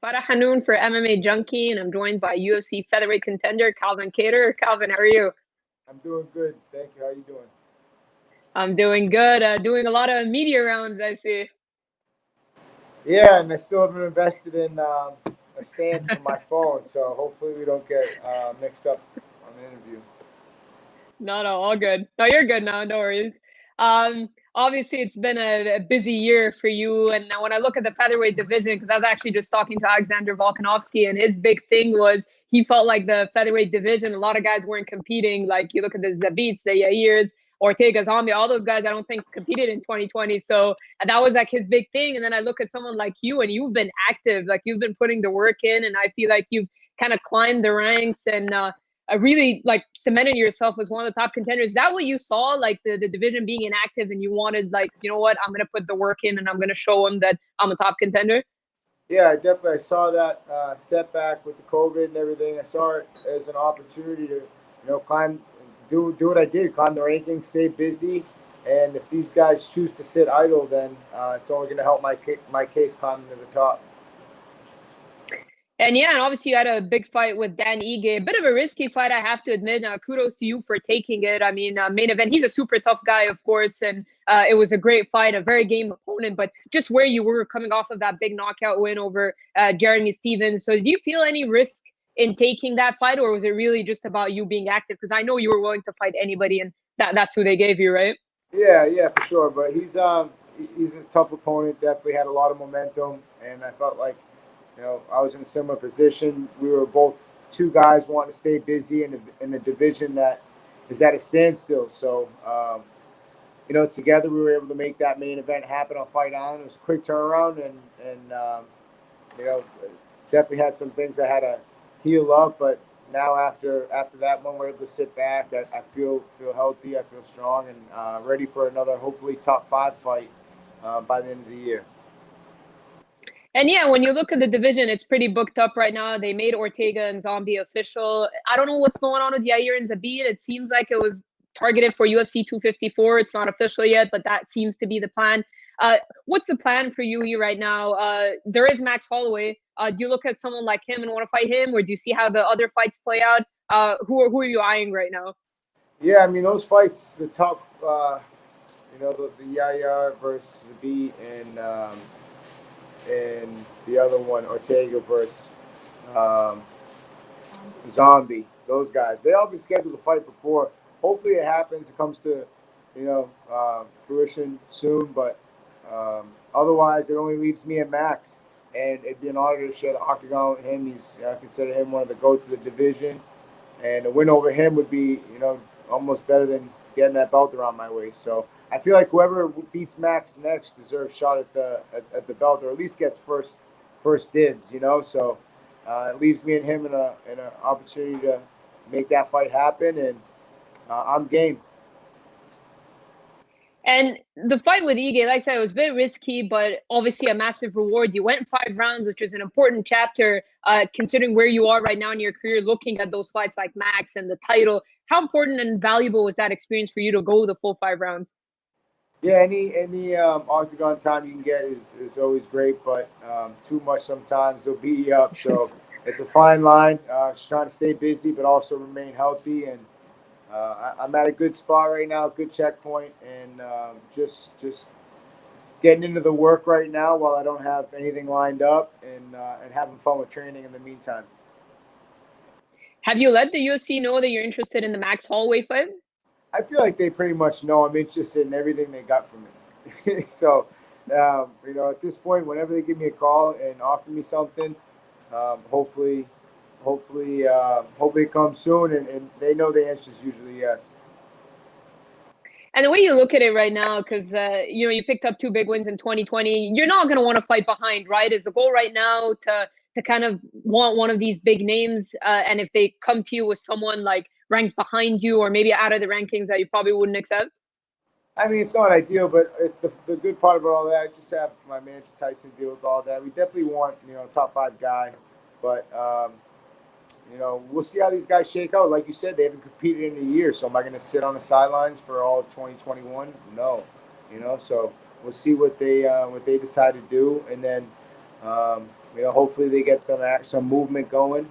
Farah Hannoun for MMA Junkie, and I'm joined by UFC featherweight contender Kattar. Calvin, how are you? I'm doing good. Thank you. How you doing? I'm doing good. Doing a lot of media rounds, I see. Yeah, and I still haven't invested in a stand for my phone, so hopefully we don't get mixed up on the interview. No, all good. No, you're good now. No worries. Obviously, it's been a busy year for you. And now when I look at the featherweight division, because I was actually just talking to Alexander Volkanovski, and his big thing was he felt like the featherweight division, a lot of guys weren't competing. Like you look at the Zabits, the Yairs, Ortega, Zombie, all those guys I don't think competed in 2020. So that was like his big thing. And then I look at someone like you, and you've been active, like you've been putting the work in, and I feel like you've kind of climbed the ranks and really like cemented yourself as one of the top contenders. Is that what you saw, like the division being inactive, and you wanted, like, you know what, I'm gonna put the work in and I'm gonna show them that I'm a top contender? Yeah, I saw that setback with the COVID and everything. I saw it as an opportunity to, climb, do what I did, climb the rankings, stay busy, and if these guys choose to sit idle, then it's only going to help my case climbing to the top. And yeah, and obviously you had a big fight with Dan Ige, a bit of a risky fight, I have to admit. Kudos to you for taking it. I mean, main event, he's a super tough guy, of course, and it was a great fight, a very game opponent, but just where you were coming off of that big knockout win over Jeremy Stevens. So do you feel any risk in taking that fight, or was it really just about you being active? Because I know you were willing to fight anybody, and that's who they gave you, right? Yeah, for sure. But he's a tough opponent. Definitely had a lot of momentum, and I felt like I was in a similar position. We were both two guys wanting to stay busy in a division that is at a standstill. So together we were able to make that main event happen on Fight Island. It was a quick turnaround, and you know, definitely had some things I had to heal up, but now after that one, we're able to sit back. I feel healthy. I feel strong and ready for another hopefully top five fight by the end of the year. And yeah, when you look at the division, it's pretty booked up right now. They made Ortega and Zombie official. I don't know what's going on with Yair and Zabit. It seems like it was targeted for UFC 254. It's not official yet, but that seems to be the plan. What's the plan for you here right now? There is Max Holloway. Do you look at someone like him and want to fight him, or do you see how the other fights play out? Who are you eyeing right now? Yeah, I mean those fights, the top, the Yair versus the and the other one Ortega versus um, Zombie. Those guys, they all been scheduled to fight before. Hopefully it happens. It comes to fruition soon. But otherwise, it only leaves me and Max, and it'd be an honor to share the octagon with him. He's I consider him one of the goats of the division, and a win over him would be almost better than getting that belt around my waist. So I feel like whoever beats Max next deserves a shot at the belt, or at least gets first dibs. So it leaves me and him in an opportunity to make that fight happen, and I'm game. And the fight with Ige, like I said, it was very risky, but obviously a massive reward. You went 5 rounds, which is an important chapter, considering where you are right now in your career, looking at those fights like Max and the title. How important and valuable was that experience for you to go the full 5 rounds? Yeah, any octagon time you can get is always great, but too much sometimes will beat you up. So it's a fine line. Just trying to stay busy, but also remain healthy. And I'm at a good spot right now, good checkpoint, and just getting into the work right now while I don't have anything lined up, and having fun with training in the meantime. Have you let the UFC know that you're interested in the Max Holloway fight? I feel like they pretty much know I'm interested in everything they got from me. So, at this point, whenever they give me a call and offer me something, hopefully, hopefully it comes soon, and they know the answer is usually yes. And the way you look at it right now, because you picked up 2 big wins in 2020, you're not going to want to fight behind, right? Is the goal right now to kind of want one of these big names, and if they come to you with someone like ranked behind you, or maybe out of the rankings that you probably wouldn't accept? I mean, it's not ideal, but it's the good part about all that. I just have my manager Tyson deal with all that. We definitely want top five guy, but we'll see how these guys shake out. Like you said, they haven't competed in a year, so am I going to sit on the sidelines for all of 2021? No. So we'll see what they decide to do, and then hopefully they get some movement going.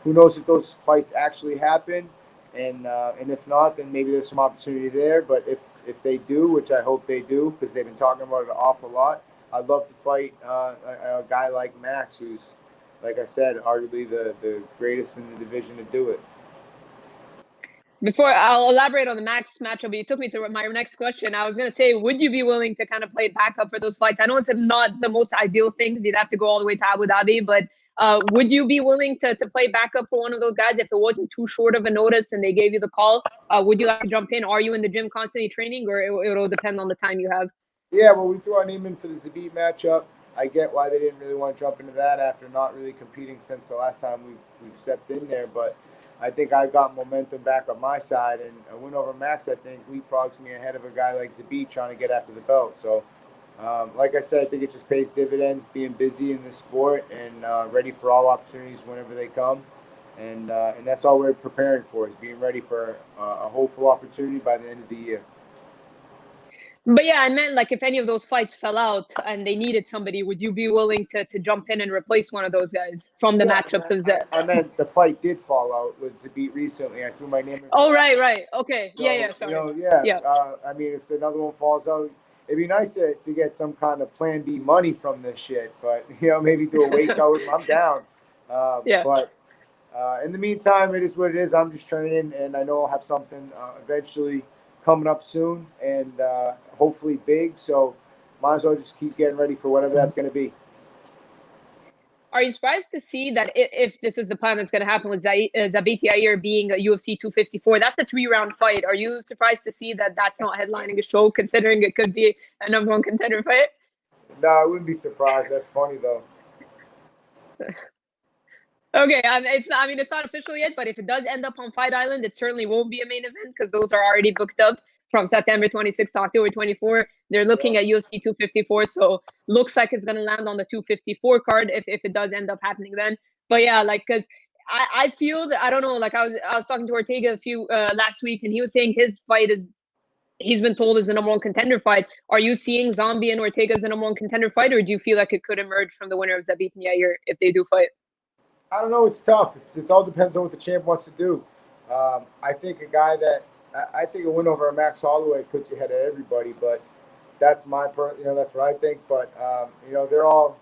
Who knows if those fights actually happen, and if not, then maybe there's some opportunity there. But if they do, which I hope they do, because they've been talking about it an awful lot, I'd love to fight a guy like Max, who's, like I said, arguably the greatest in the division to do it. Before I'll elaborate on the Max matchup, but you took me to my next question. I was going to say, would you be willing to kind of play backup for those fights? I know it's not the most ideal thing because you'd have to go all the way to Abu Dhabi, but would you be willing to play backup for one of those guys if it wasn't too short of a notice and they gave you the call? Would you like to jump in? Are you in the gym constantly training, or it'll depend on the time you have? Yeah, well, we threw our name in for the Zabit matchup. I get why they didn't really want to jump into that after not really competing since the last time we've stepped in there. But I think I got momentum back on my side, and a win over Max, I think, leapfrogs me ahead of a guy like Zabit trying to get after the belt. So, like I said, I think it just pays dividends being busy in this sport and ready for all opportunities whenever they come. And that's all we're preparing for, is being ready for a hopeful opportunity by the end of the year. But yeah, I meant like if any of those fights fell out and they needed somebody, would you be willing to jump in and replace one of those guys from the Yeah, matchups of Zed? I meant the fight did fall out with Zabit recently. I threw my name in for Oh, that. right. Okay. Yeah, So, sorry. yeah. Yeah. I mean, if another one falls out, it'd be nice to get some kind of Plan B money from this shit. But maybe do a weight cut. I'm down. Yeah. But in the meantime, it is what it is. I'm just training, and I know I'll have something eventually coming up soon, and hopefully big. So, might as well just keep getting ready for whatever that's going to be. Are you surprised to see that if this is the plan that's going to happen with Zabit Yair being a UFC 254, that's a 3-round fight. Are you surprised to see that that's not headlining a show, considering it could be a number one contender fight? No, I wouldn't be surprised. That's funny though. Okay, it's not. I mean, it's not official yet, but if it does end up on Fight Island, it certainly won't be a main event because those are already booked up from September 26th to October 24th. They're looking Yeah. at UFC 254, so looks like it's gonna land on the 254 card if it does end up happening then. But yeah, like because I feel that I don't know. Like I was talking to Ortega a few last week, and he was saying his fight is he's been told is the number one contender fight. Are you seeing Zombie and Ortega as the number one contender fight, or do you feel like it could emerge from the winner of Zabit and Yair if they do fight? I don't know. It's tough. It all depends on what the champ wants to do. I think I think a win over a Max Holloway puts you ahead of everybody, but that's that's what I think. But they're all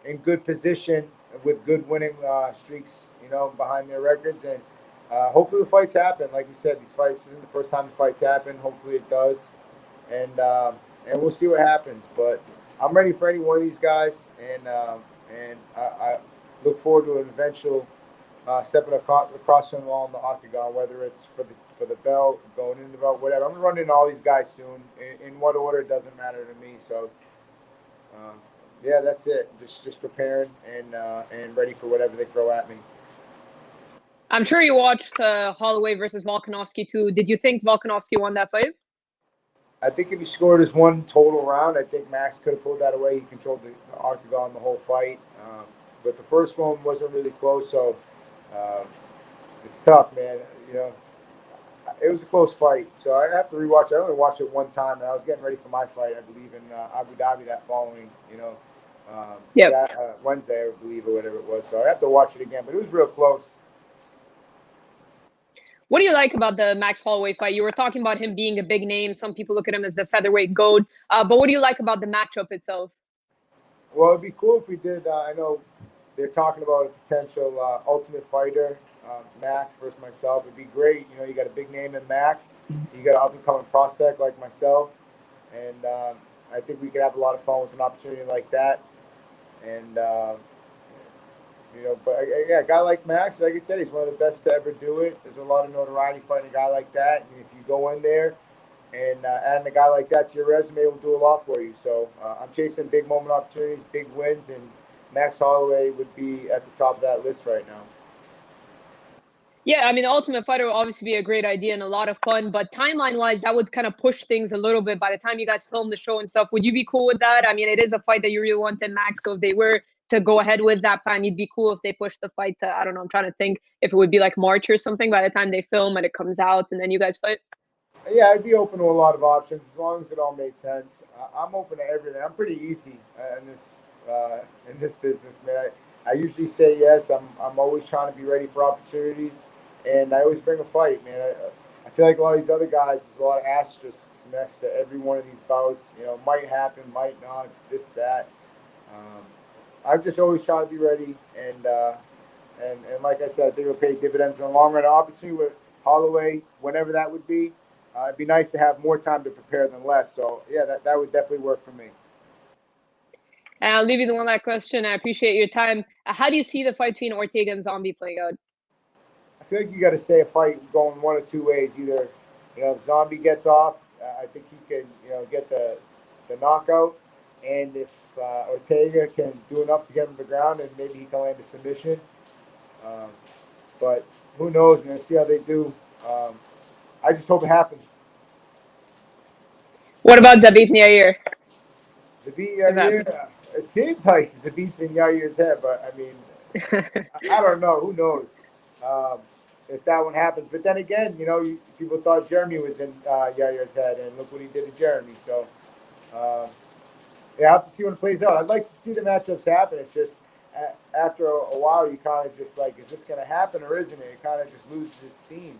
in good position with good winning streaks, behind their records, and hopefully the fights happen. Like we said, these fights isn't the first time the fights happen. Hopefully it does, and we'll see what happens. But I'm ready for any one of these guys, and I look forward to an eventual stepping across the wall in the octagon, whether it's for the belt, going into the belt, whatever. I'm gonna run into all these guys soon. In what order, it doesn't matter to me. So, yeah, that's it. Just preparing and ready for whatever they throw at me. I'm sure you watched Holloway versus Volkanovski too. Did you think Volkanovski won that fight? I think if he scored his one total round, I think Max could have pulled that away. He controlled the octagon the whole fight. But the first one wasn't really close, so it's tough, man. It was a close fight, so I have to rewatch it. I only watched it one time, and I was getting ready for my fight, I believe, in Abu Dhabi that following, Yep. Wednesday, I believe, or whatever it was. So I have to watch it again, but it was real close. What do you like about the Max Holloway fight? You were talking about him being a big name. Some people look at him as the featherweight goat. But what do you like about the matchup itself? Well, it'd be cool if we did. I know they're talking about a potential Ultimate Fighter, Max versus myself. It'd be great. You got a big name in Max. You got an up and coming prospect like myself, and I think we could have a lot of fun with an opportunity like that. And but yeah, a guy like Max, like I said, he's one of the best to ever do it. There's a lot of notoriety fighting a guy like that, and if you go in there and adding a guy like that to your resume will do a lot for you. So I'm chasing big moment opportunities, big wins, and Max Holloway would be at the top of that list right now. Yeah, I mean, the Ultimate Fighter will obviously be a great idea and a lot of fun, but timeline-wise, that would kind of push things a little bit by the time you guys film the show and stuff. Would you be cool with that? I mean, it is a fight that you really want in Max, so if they were to go ahead with that plan, you'd be cool if they pushed the fight to, I don't know, I'm trying to think if it would be like March or something by the time they film and it comes out and then you guys fight. Yeah, I'd be open to a lot of options as long as it all made sense. I'm open to everything. I'm pretty easy in this in this business, man. I usually say yes. I'm always trying to be ready for opportunities, and I always bring a fight, man. I feel like a lot of these other guys, there's a lot of asterisks next to every one of these bouts. You know, might happen, might not, this, that. Um, I'm just always trying to be ready, and like I said, I think it'll pay dividends in the long run. An opportunity with Holloway, whenever that would be, it'd be nice to have more time to prepare than less. So yeah, that would definitely work for me. And I'll leave you the one last question. I appreciate your time. How do you see the fight between Ortega and Zombie playing out? I feel like you got to say a fight going one of two ways. Either, if Zombie gets off, I think he can, get the knockout, and if Ortega can do enough to get him to the ground, and maybe he can land a submission. Um, but who knows, man? See how they do. Um, I just hope it happens. What about Zabit Yair? Zabit If that Yair, it seems like Zabit's in Yair's head, but I mean, I don't know. Who knows um, if that one happens? But then again, people thought Jeremy was in Yair's head, and look what he did to Jeremy. So, um, yeah, I have to see when it plays out. I'd like to see the matchups happen. It's just after a while, you kind of just like, is this going to happen or isn't it? It kind of just loses its steam.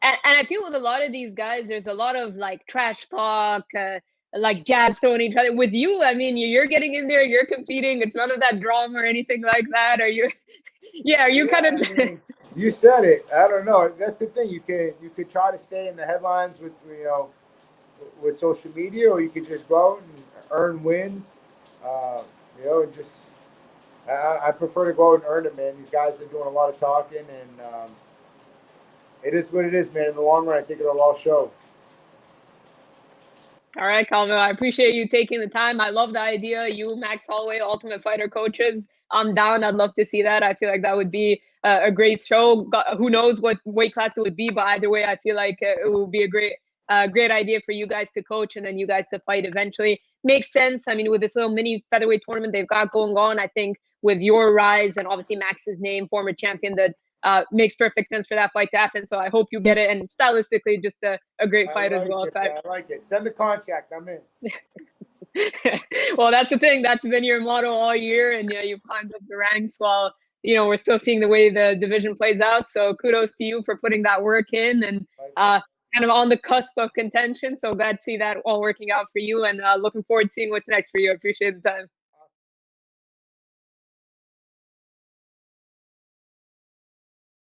and I feel with a lot of these guys, there's a lot of like trash talk, like jabs thrown at each other. With you, I mean, you're getting in there, you're competing. It's none of that drama or anything like that. Are you? Yeah, are you kind Yeah, of? I mean, you said it. I don't know. That's the thing. You could try to stay in the headlines with social media, or you could just go out and earn wins. And just I prefer to go out and earn it, man. These guys are doing a lot of talking, and it is what it is, man. In the long run, I think it'll all show. All right, Calvin. I appreciate you taking the time. I love the idea. You, Max Holloway, Ultimate Fighter coaches. I'm down. I'd love to see that. I feel like that would be a great show. Who knows what weight class it would be, but either way, I feel like it would be a great idea for you guys to coach and then you guys to fight eventually. Makes sense. I mean, with this little mini featherweight tournament they've got going on, I think with your rise and obviously Max's name, former champion, that makes perfect sense for that fight to happen. So I hope you get it. And stylistically, just a great I fight as like well. it. So I like it. Send the contract. I'm in. well, that's the thing. That's been your motto all year, and you've climbed up the ranks while we're still seeing the way the division plays out. So kudos to you for putting that work in and Like kind of on the cusp of contention. So glad to see that all working out for you, and looking forward to seeing what's next for you. I appreciate the time.